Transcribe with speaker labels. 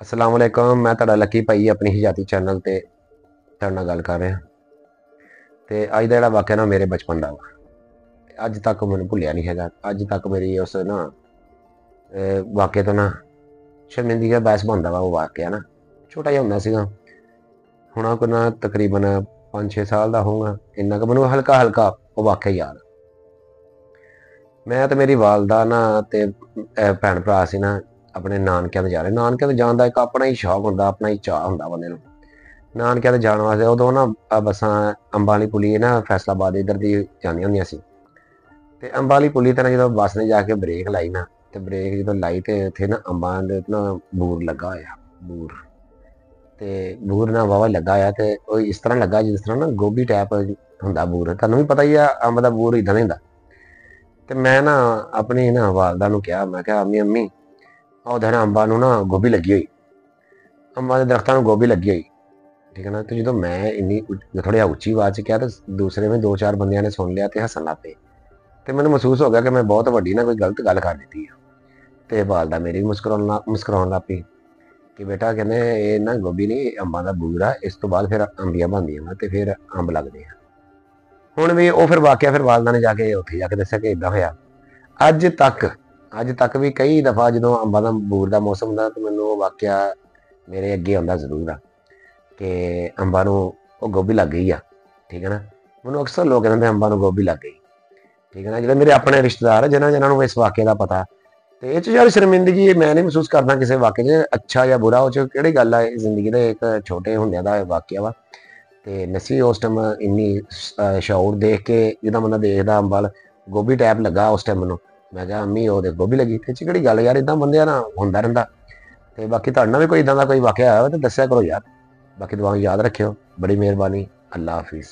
Speaker 1: अस्सलाम वालेकुम। मैं तुहाडा लकी भाई अपनी ही जाति चैनल ते तुहाडे नाल गल कर रहा। ते अज दा जिहड़ा वाकया ना मेरे बचपन दा वा, अज तक मैनूं भुल्लिया नहीं हैगा। अज तक मेरी उस ना वाकये तो ना शर्मिंदगी दा बायस बनदा वा। वो वाकया ना छोटा जिहा हुंदा सीगा, हुण कोई ना तकरीबन 5-6 साल दा होऊंगा। इन्ना क मैनूं हल्का हल्का वो वाकया याद। मैं ते मेरी वालदा ना ते भैन भरा सी ना अपने नानकिਆਂ ते जा रहे। नानकिਆਂ ते जाण दा इक अपना ही शौक हुंदा, अपना ही चाਅ हुंदा बंदे नूं। नानकिਆਂ ते जाण वास्ते उदों ना बसां अंबां वाली पुली ना फैसलाबाद इधर दी जांदियां हुंदियां सी। ते अंबां वाली पुली ते ना जदों बस ने जाके ब्रेक लाई ना, ते ब्रेक जदों लाई ते उत्थे ना अंबां दे ना बूर लग्गा होया। बूर ते बूर ना वाहवा लग्गा होया ते ओह इस तरह लग्गा जिस तरह ना गोभी टाइप हुंदा बूर। तुहानूं भी पता ही आ अंब दा बूर इदां दा ही हुंदा। ते मैं ना अपनी ना वालदा नूं कहा, मैं कहा अम्मी अम्मी ओहदे ना अंबां नूं ना गोभी लग्गी होई, अंबां दे दरख्तां नूं गोभी लग्गी होई। ठीक है ना। तो जो मैं इन्नी थोड़ी उच्ची आवाज च कहा तो दूसरे में 2-4 बंदियां ने सुन लिया तो हसन लग पे। तो मैंने महसूस हो गया कि मैं बहुत वड्डी ना कोई गलत गल कर दी है। तो वालदा मेरी भी मुस्कुराउण लग पई कि बेटा कहने ये ना गोभी नहीं अंबां दा बूर आ, इस तो बाद फिर अंबियां बनदियां वा ते फिर अंब लगदे आ। हुण भी वो फिर वाकया फिर वालदा ने जाके उत्थे जाके दस्सिया कि इदां होया। अज तक अज तक भी कई दफा जदों अंबां दा बूर दा मौसम हुंदा ते मैनूं वो वाकया मेरे अगे आउंदा जरूर आ कि अंबां नूं ਉਹ ਗੋਭੀ ਲੱਗ ਗਈ ਆ। ਠੀਕ ਹੈ ਨਾ। ਮੈਨੂੰ ਅਕਸਰ ਲੋਕ ਕਹਿੰਦੇ ਅੰਬਾਂ ਨੂੰ ਗੋਭੀ ਲੱਗ ਗਈ। ਠੀਕ ਹੈ ਨਾ। ਜਿਹੜੇ ਮੇਰੇ ਆਪਣੇ ਰਿਸ਼ਤੇਦਾਰ ਆ ਜਿਨ੍ਹਾਂ ਨੂੰ ਇਸ ਵਾਕਿਆ ਦਾ ਪਤਾ, ਤੇ ਇਹ ਚ ਯਾਰ ਸ਼ਰਮਿੰਦਗੀ ਮੈਂ ਨਹੀਂ ਮਹਿਸੂਸ ਕਰਦਾ ਕਿਸੇ ਵਾਕਿਆ 'ਚ, ਅੱਛਾ ਜਾਂ ਬੁਰਾ ਉਹ 'ਚ ਕਿਹੜੀ ਗੱਲ ਆ। ਜ਼ਿੰਦਗੀ ਦੇ ਇੱਕ ਛੋਟੇ ਹੁੰਦਿਆਂ ਦਾ ਵਾਕਿਆ ਵਾ। ਤੇ ਨਸੀ ਉਸ ਟਾਈਮ ਇੰਨੀ ਸ਼ੌਰ ਦੇਖ ਕੇ ਜਿੱਦਾਂ ਬੰਦਾ ਦੇਖਦਾ ਅੰਬਲ ਗੋਭੀ ਟੈਪ ਲੱਗਾ ਉਸ ਟਾਈਮ ਮੈਨੂੰ, ਮੈਂ ਕਿਹਾ ਅੰਮੀ ਉਹ ਦੇ ਗੋਭੀ ਲੱਗੀ। ਤੇ 'ਚ ਕਿਹੜੀ ਗੱਲ ਯਾਰ, ਇਦਾਂ ਬੰਦਿਆਂ ਨਾਲ ਹੁੰਦਾ ਰਹਿੰਦਾ। ਤੇ ਬਾਕੀ ਤੁਹਾਡੇ ਨਾਲ ਵੀ ਕੋਈ ਇਦਾਂ ਦਾ ਕੋਈ ਵਾਕਿਆ ਹੋਇਆ ਵਾ ਤੇ ਦੱਸਿਆ ਕਰੋ ਯਾਰ। बाकी दुआ याद रखियो। बड़ी मेहरबानी। अल्लाह हाफिज़।